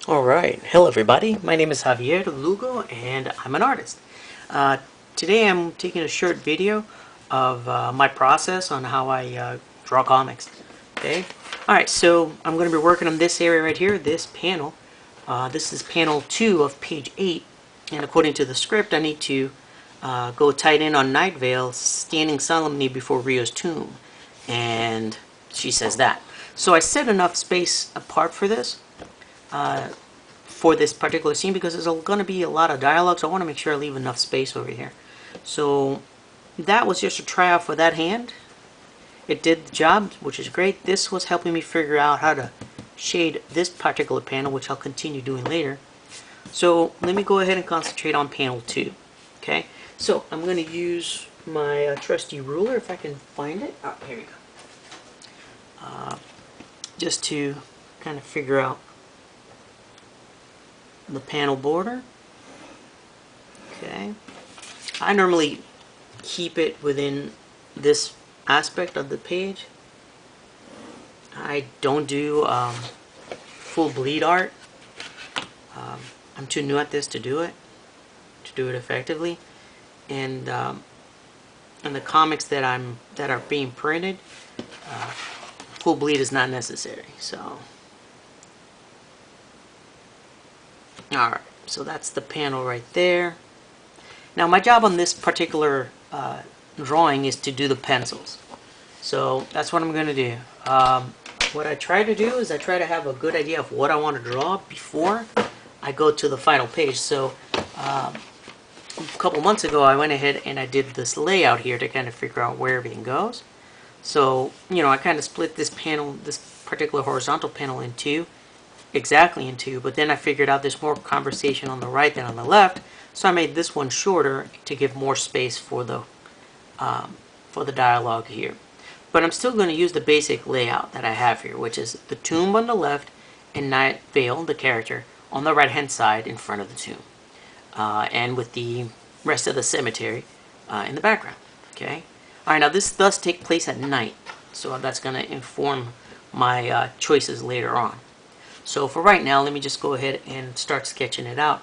Alright, hello everybody. My name is Javier Lugo and I'm an artist. Uh, Today I'm taking a short video of my process on how I draw comics. Okay? Alright, so I'm going to be working on this area right here, this panel. This is panel 2 of page 8, and according to the script I need to go tight in on Night Vale standing solemnly before Rio's tomb. And she says that. So I set enough space apart for this. For this particular scene because there's going to be a lot of dialogue, so I want to make sure I leave enough space over here. So that was just a tryout for that hand. It did the job, which is great. This was helping me figure out how to shade this particular panel, which I'll continue doing later. So let me go ahead and concentrate on panel 2. Okay, so I'm going to use my trusty ruler if I can find it. Oh, here we go. Just to kind of figure out the panel border. Okay, I normally keep it within this aspect of the page. I don't do full bleed art. I'm too new at this to do it effectively, and the comics that are being printed, full bleed is not necessary. So, all right. So that's the panel right there. Now my job on this particular drawing is to do the pencils. So that's what I'm going to do. What I try to do is I try to have a good idea of what I want to draw before I go to the final page. So a couple months ago I went ahead and I did this layout here to kind of figure out where everything goes. So, you know, I kind of split this panel, this particular horizontal panel exactly in two, but then I figured out there's more conversation on the right than on the left, so I made this one shorter to give more space for the dialogue here. But I'm still going to use the basic layout that I have here, which is the tomb on the left and Night Vale, the character, on the right hand side in front of the tomb, and with the rest of the cemetery in the background. Okay. All right. Now this does take place at night, so that's going to inform my choices later on. So for right now, let me just go ahead and start sketching it out.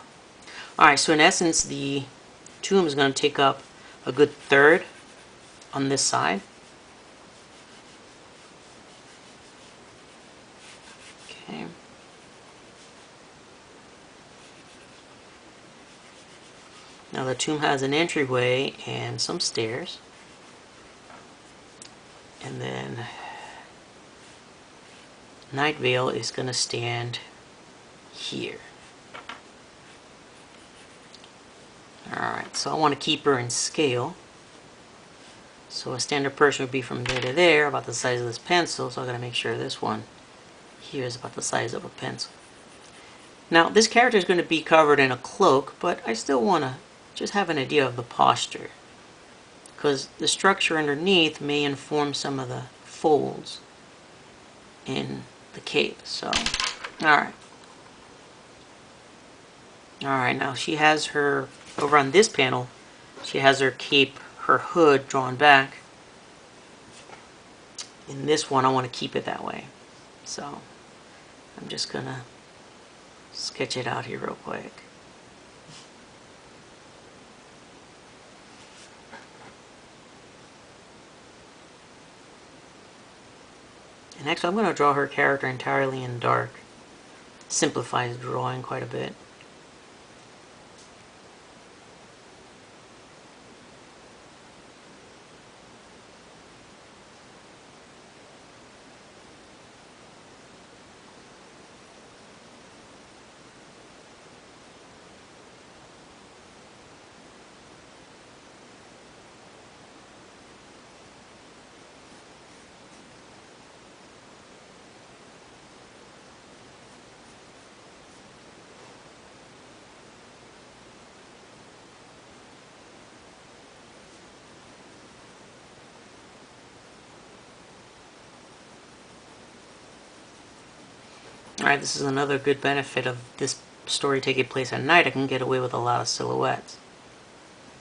Alright, so in essence, the tomb is going to take up a good third on this side. Okay. Now the tomb has an entryway and some stairs. And then Night Vale is going to stand here. Alright, so I want to keep her in scale. So a standard person would be from there to there, about the size of this pencil, so I gotta make sure this one here is about the size of a pencil. Now, this character is going to be covered in a cloak, but I still want to just have an idea of the posture, because the structure underneath may inform some of the folds in the cape. So, alright. Alright, now she has her, over on this panel, she has her cape, her hood drawn back. In this one, I want to keep it that way. So, I'm just going to sketch it out here real quick. And next, I'm going to draw her character entirely in dark. Simplifies drawing quite a bit. Alright, this is another good benefit of this story taking place at night. I can get away with a lot of silhouettes.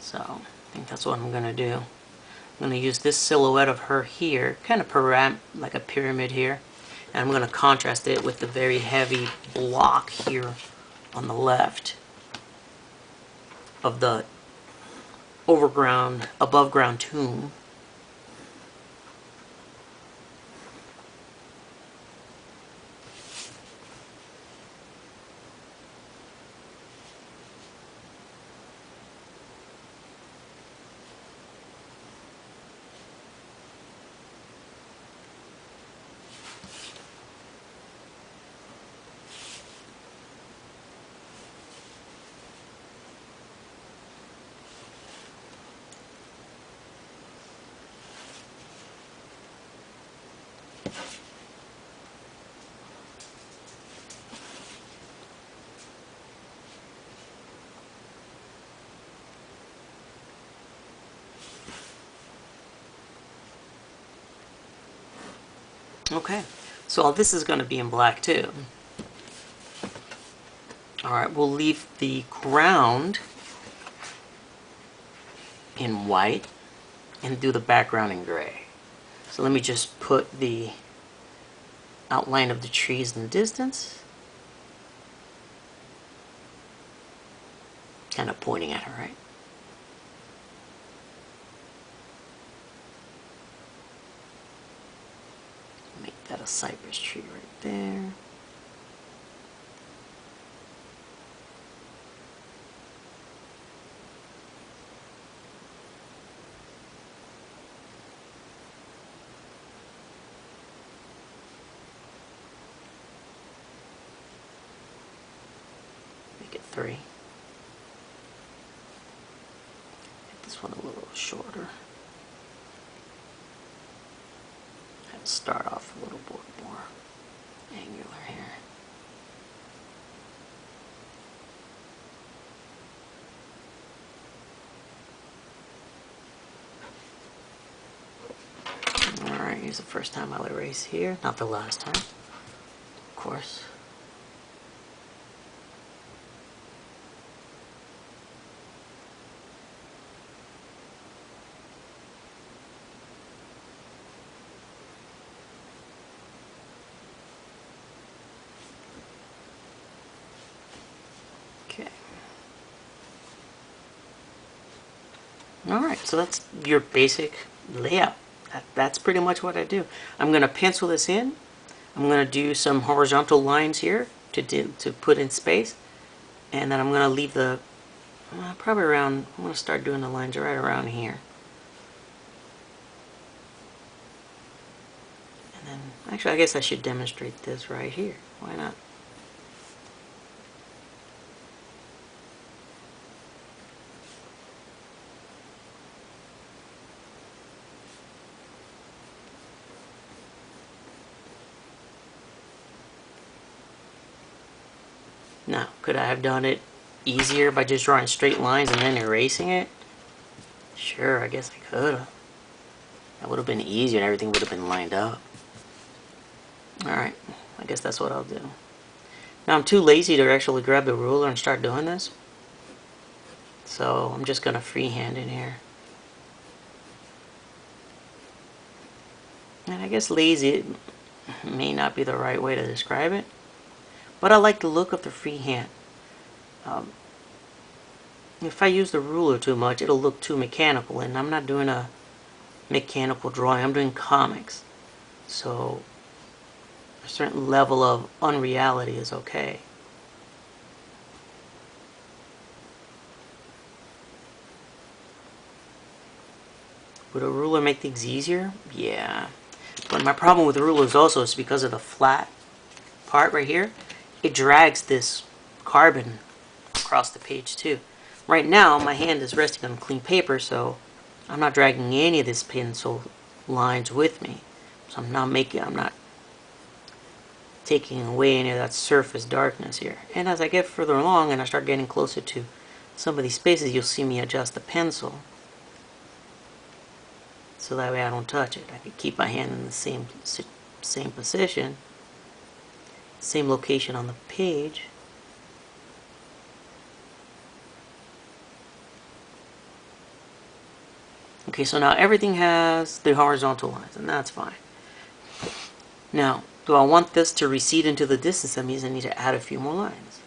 So, I think that's what I'm going to do. I'm going to use this silhouette of her here, kind of like a pyramid here. And I'm going to contrast it with the very heavy block here on the left of the above ground tomb. Okay, so all this is going to be in black too. Alright, we'll leave the ground in white and do the background in gray. So let me just put the outline of the trees in the distance. Kind of pointing at her, right? Make that a cypress tree right there. Make it 3. Make this one a little shorter. And start off a little bit more angular here. Alright, here's the first time I'll erase here, not the last time, of course. Okay. Alright, so that's your basic layout. That's pretty much what I do. I'm going to pencil this in. I'm going to do some horizontal lines here to put in space. And then I'm going to leave the, probably around, I'm going to start doing the lines right around here. And then, actually I guess I should demonstrate this right here. Why not? Now, could I have done it easier by just drawing straight lines and then erasing it? Sure, I guess I could have. That would have been easier and everything would have been lined up. Alright, I guess that's what I'll do. Now I'm too lazy to actually grab the ruler and start doing this. So I'm just going to freehand in here. And I guess lazy may not be the right way to describe it. But I like the look of the freehand. If I use the ruler too much, it'll look too mechanical. And I'm not doing a mechanical drawing. I'm doing comics. So a certain level of unreality is okay. Would a ruler make things easier? Yeah. But my problem with the ruler is also is because of the flat part right here. It drags this carbon across the page too. Right now my hand is resting on clean paper, so I'm not dragging any of this pencil lines with me. So I'm not taking away any of that surface darkness here. And as I get further along and I start getting closer to some of these spaces, you'll see me adjust the pencil. So that way I don't touch it. I can keep my hand in the same position, same location on the page. Okay, so now everything has the horizontal lines, and that's fine. Now, do I want this to recede into the distance? That means I need to add a few more lines.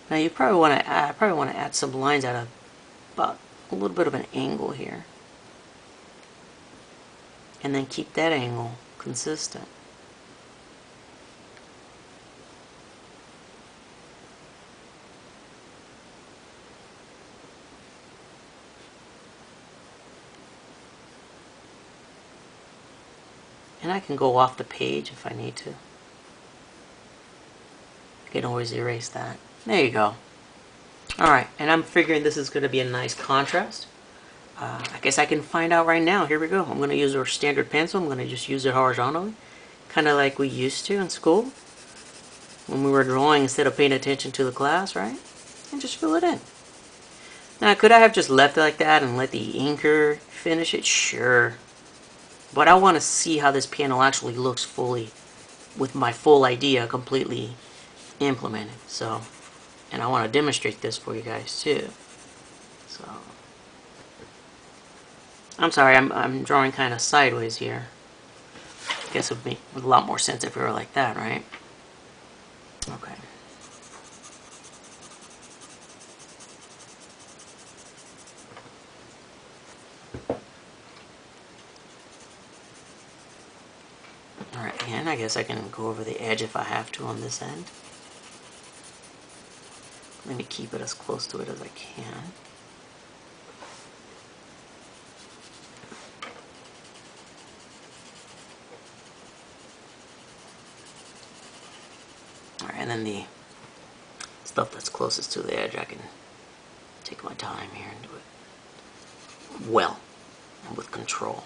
Now you probably want to add some lines at about a little bit of an angle here, and then keep that angle consistent. And I can go off the page if I need to. I can always erase that. There you go. Alright, and I'm figuring this is going to be a nice contrast. I guess I can find out right now. Here we go. I'm going to use our standard pencil. I'm going to just use it horizontally. Kind of like we used to in school. When we were drawing instead of paying attention to the class, right? And just fill it in. Now, could I have just left it like that and let the inker finish it? Sure. But I want to see how this panel actually looks fully, with my full idea completely implemented. So, and I want to demonstrate this for you guys too. So, I'm sorry, I'm drawing kind of sideways here. I guess it would make a lot more sense if we were like that, right? Okay. Alright, and I guess I can go over the edge if I have to on this end. Let me keep it as close to it as I can. Alright, and then the stuff that's closest to the edge, I can take my time here and do it well and with control.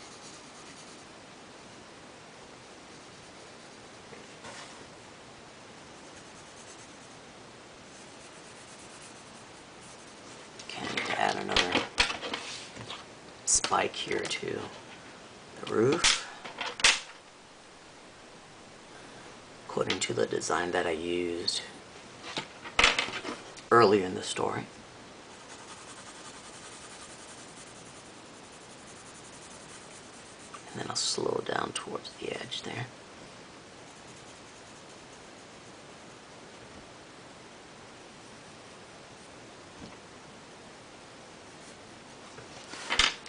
Add another spike here to the roof according to the design that I used earlier in the story. And then I'll slow down towards the edge there.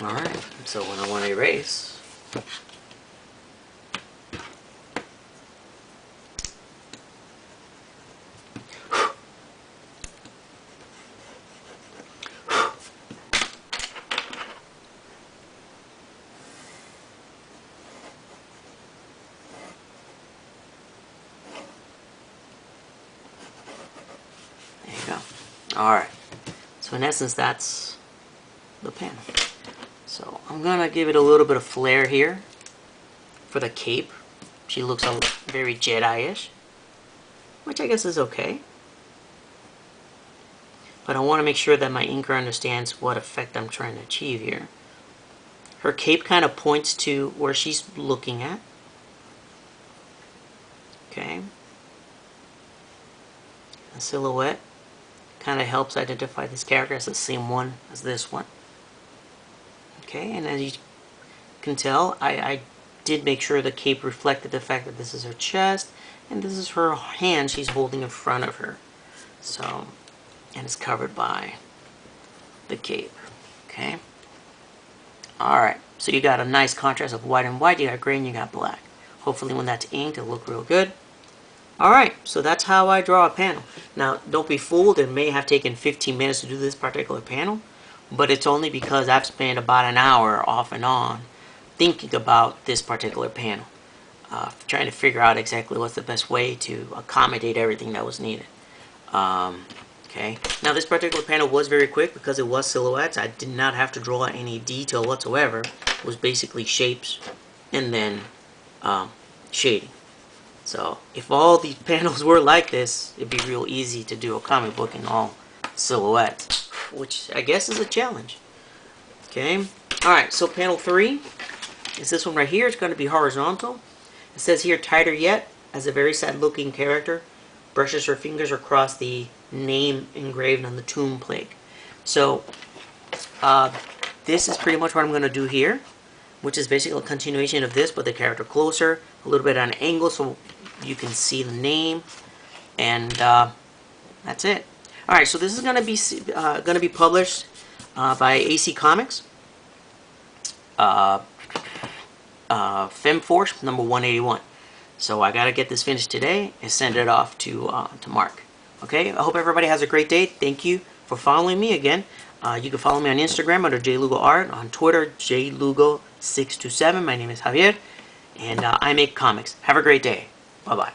Alright, so when I want to erase, there you go. Alright, so in essence that's the panel. So I'm going to give it a little bit of flair here for the cape. She looks very Jedi-ish, which I guess is okay. But I want to make sure that my inker understands what effect I'm trying to achieve here. Her cape kind of points to where she's looking at. Okay. The silhouette kind of helps identify this character as the same one as this one. Okay, and as you can tell, I did make sure the cape reflected the fact that this is her chest and this is her hand she's holding in front of her. So, and it's covered by the cape. Okay. Alright, so you got a nice contrast of white and white, you got gray and you got black. Hopefully when that's inked it'll look real good. Alright, so that's how I draw a panel. Now, don't be fooled, it may have taken 15 minutes to do this particular panel. But it's only because I've spent about an hour off and on thinking about this particular panel. Trying to figure out exactly what's the best way to accommodate everything that was needed. Okay. Now this particular panel was very quick because it was silhouettes. I did not have to draw any detail whatsoever. It was basically shapes and then shading. So if all these panels were like this, it'd be real easy to do a comic book in all silhouettes, which I guess is a challenge. Okay. Alright, so panel 3 is this one right here. It's going to be horizontal. It says here, tighter yet, as a very sad looking character brushes her fingers across the name engraved on the tomb plaque. So this is pretty much what I'm going to do here, which is basically a continuation of this, but the character closer, a little bit on an angle, so you can see the name, and that's it. All right, so this is gonna be published by AC Comics, FemForce number 181. So I gotta get this finished today and send it off to Mark. Okay, I hope everybody has a great day. Thank you for following me again. You can follow me on Instagram under JLugoArt, on Twitter JLugo627. My name is Javier, and I make comics. Have a great day. Bye bye.